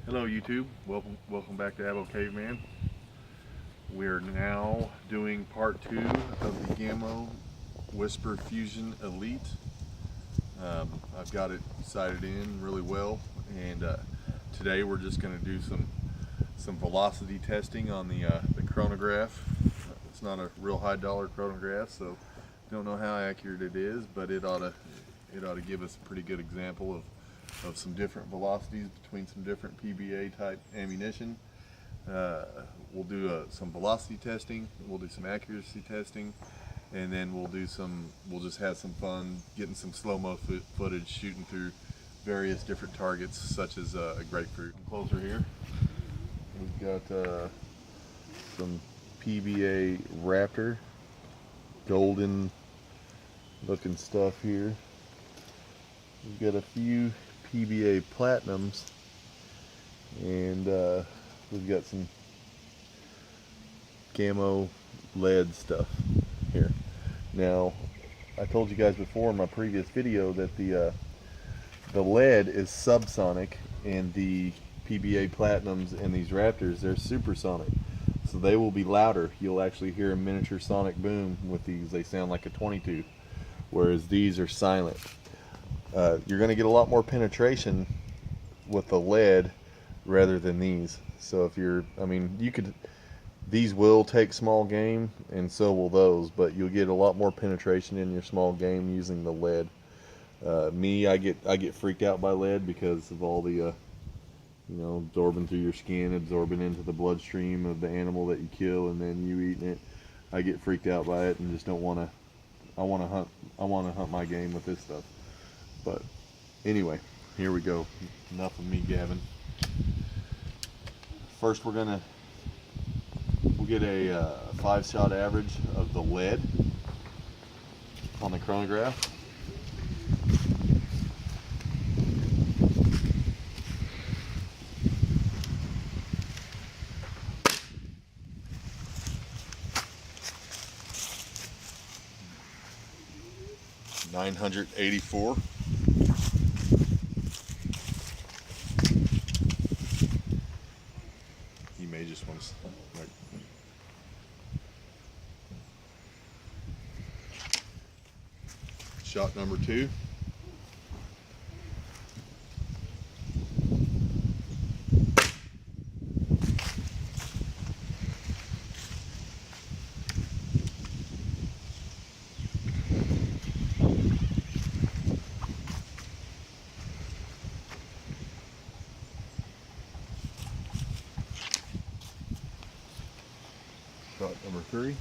Hello YouTube, welcome back to Abo Caveman. We're now doing part 2 of the Gamo Whisper Fusion Elite. I've got it sighted in really well, and today we're just going to do some velocity testing on the chronograph. It's not a real high dollar chronograph, so don't know how accurate it is, but it ought to give us a pretty good example of some different velocities between some different PBA type ammunition. We'll do some velocity testing, we'll do some accuracy testing, and then we'll just have some fun getting some slow-mo footage shooting through various different targets such as a grapefruit. Closer here, we've got some PBA Raptor golden looking stuff here. We've got a few PBA Platinums, and we've got some Gamo lead stuff here. Now, I told you guys before in my previous video that the lead is subsonic, and the PBA Platinums and these Raptors, they're supersonic, so they will be louder. You'll actually hear a miniature sonic boom with these. They sound like a 22, whereas these are silent. You're going to get a lot more penetration with the lead rather than these. So if you're, these will take small game, and so will those, but you'll get a lot more penetration in your small game using the lead. I get freaked out by lead because of all the, absorbing through your skin, absorbing into the bloodstream of the animal that you kill, and then you eating it. I get freaked out by it and just don't want to. I want to hunt my game with this stuff. But anyway, here we go. Enough of me gabbing. First, we'll get a 5-shot average of the lead on the chronograph. .984. You may just want to like, shot number 2. Shot number 3.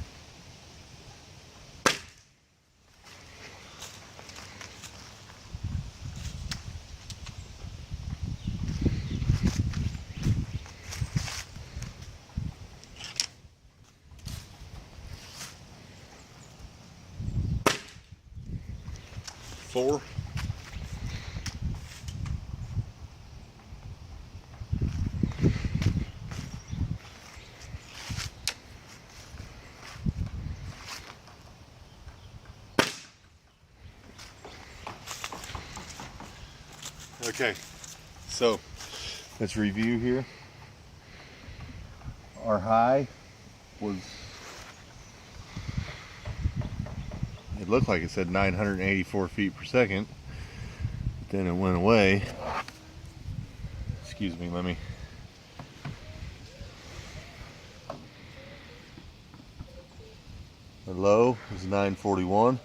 Four. Okay, so let's review here. Our high was, it looked like it said 984 feet per second. Then it went away. Excuse me, let me. Our low is 941.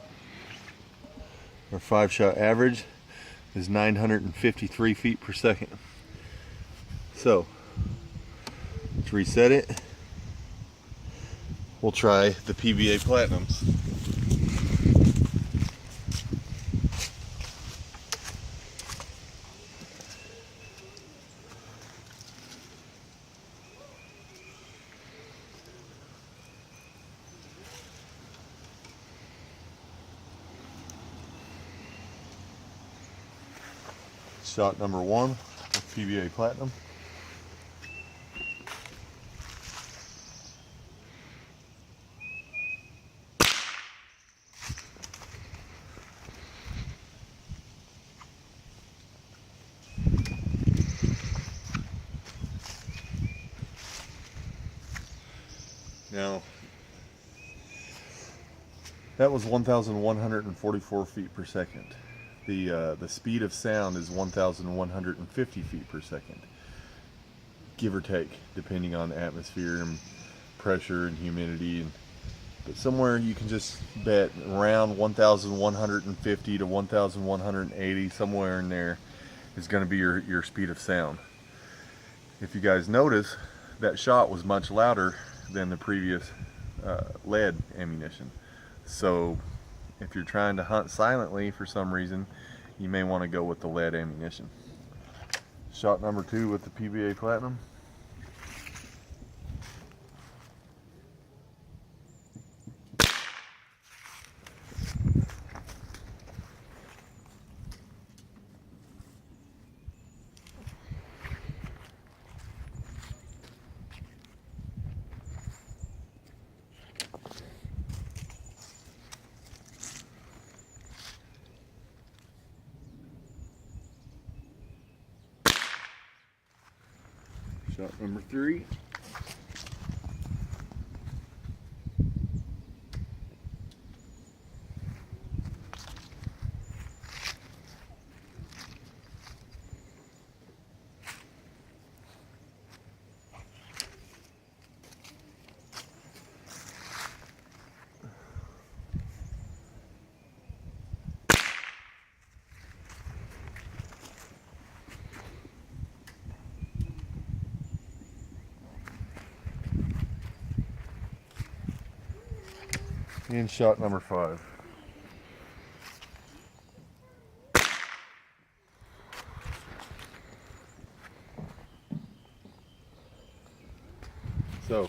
Our 5-shot average is 953 feet per second. So let's reset it. We'll try the PBA Platinums. Shot number 1 with PBA Platinum. Now, that was 1,144 feet per second. The speed of sound is 1,150 feet per second, give or take, depending on the atmosphere and pressure and humidity. But somewhere you can just bet around 1,150 to 1,180, somewhere in there is going to be your speed of sound. If you guys notice, that shot was much louder than the previous lead ammunition. So if you're trying to hunt silently for some reason, you may want to go with the lead ammunition. Shot number 2 with the PBA Platinum. Shot number 3. And shot number 5. So,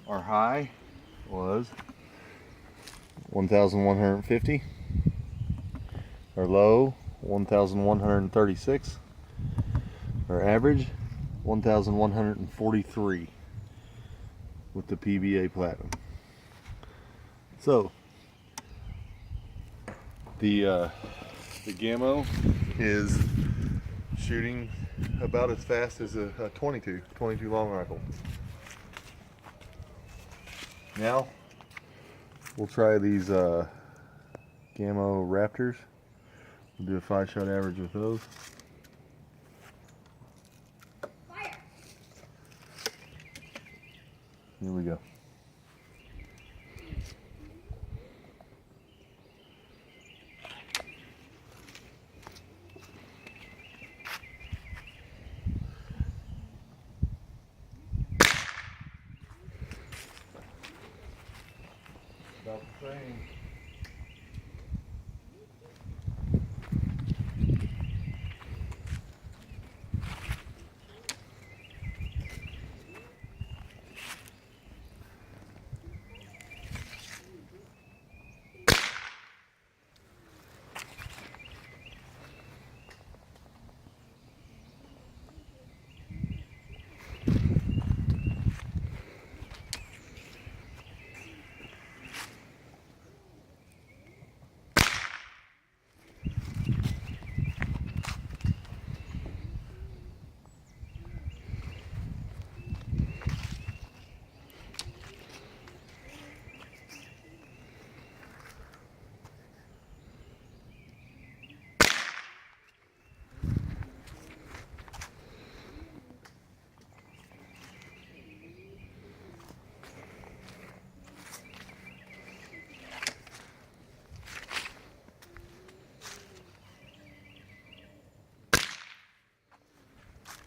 our high was 1,150. Our low, 1,136. Our average, 1,143 with the PBA Platinum. So, the Gamo is shooting about as fast as a 22 long rifle. Now, we'll try these Gamo Raptors. We'll do a 5-shot average with those. Fire. Here we go. About the same.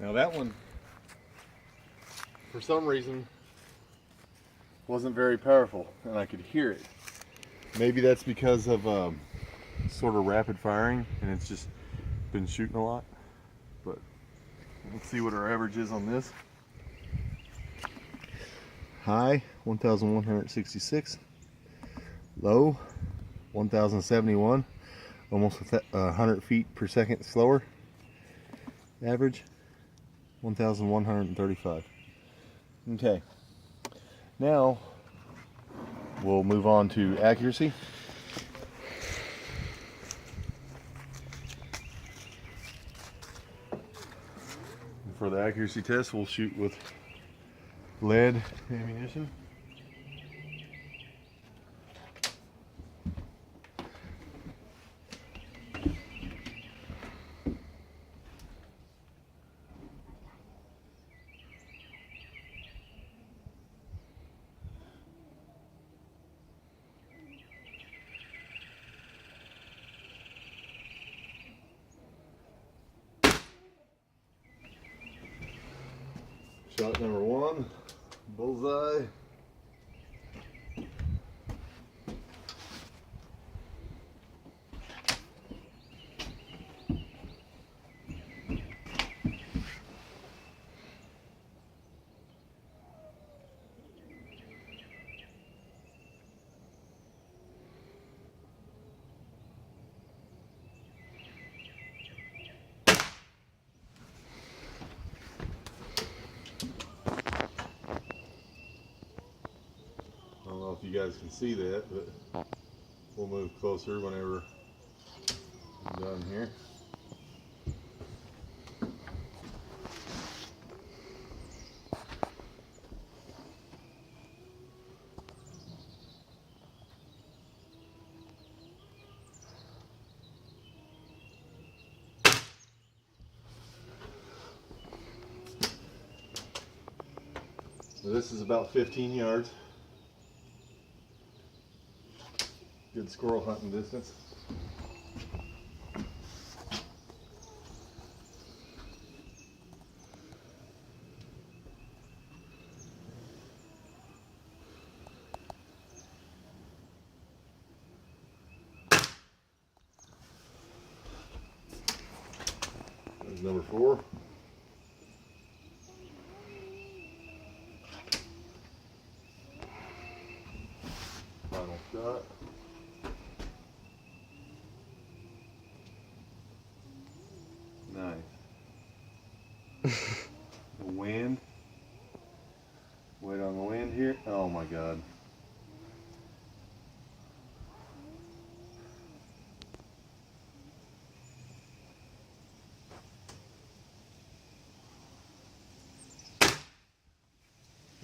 Now that one, for some reason, wasn't very powerful, and I could hear it. Maybe that's because of sort of rapid firing, and it's just been shooting a lot. But let's see what our average is on this. High, 1,166. Low, 1,071. Almost 100 feet per second slower. Average, 1,135. Okay, now we'll move on to accuracy. For the accuracy test, we'll shoot with lead ammunition. Shot number one, bullseye. I don't know if you guys can see that, but we'll move closer whenever I'm done here. So this is about 15 yards. Good squirrel hunting distance. There's number 4. Final shot. Nice. The wind. Wait on the wind here. Oh my God.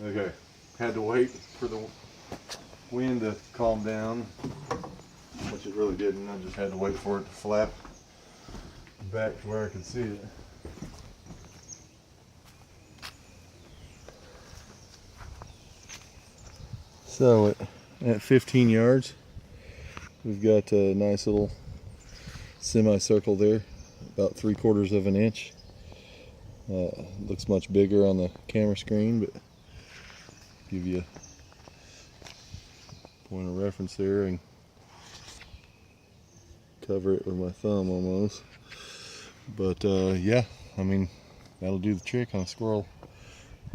Okay, had to wait for the wind to calm down, which it really didn't. I just had to wait for it to flap back to where I could see it. So at 15 yards, we've got a nice little semicircle there, about 3/4 of an inch. Looks much bigger on the camera screen, but give you a point of reference there and cover it with my thumb almost. But yeah, I mean, that'll do the trick on a squirrel.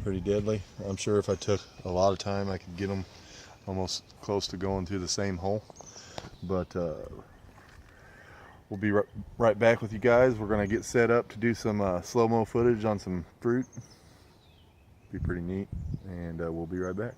Pretty deadly. I'm sure if I took a lot of time I could get them almost close to going through the same hole. But we'll be right back with you guys. We're gonna get set up to do some slow-mo footage on some fruit. Be pretty neat, and we'll be right back.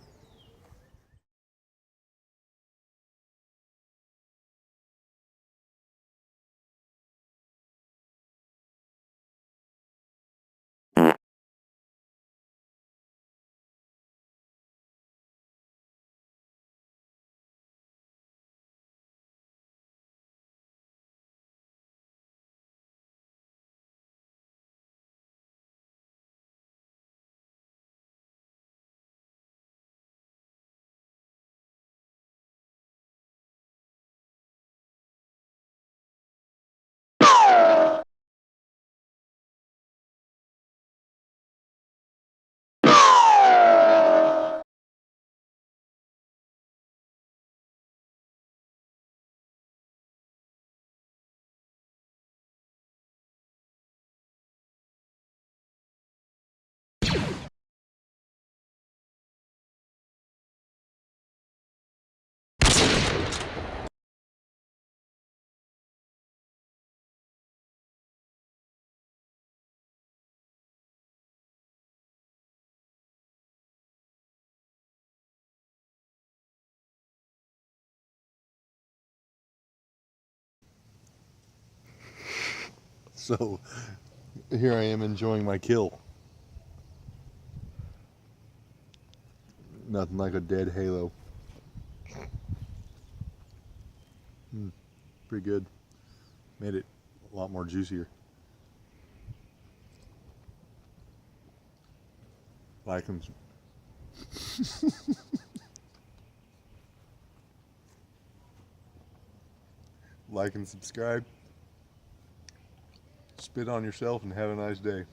So here I am enjoying my kill. Nothing like a dead halo. Pretty good. Made it a lot more juicier. Like and like and subscribe. Spit on yourself and have a nice day.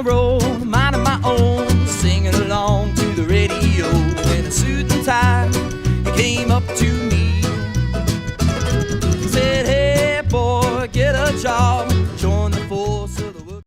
Road, minding my own, singing along to the radio. In a suit and tie, he came up to me. He said, "Hey boy, get a job.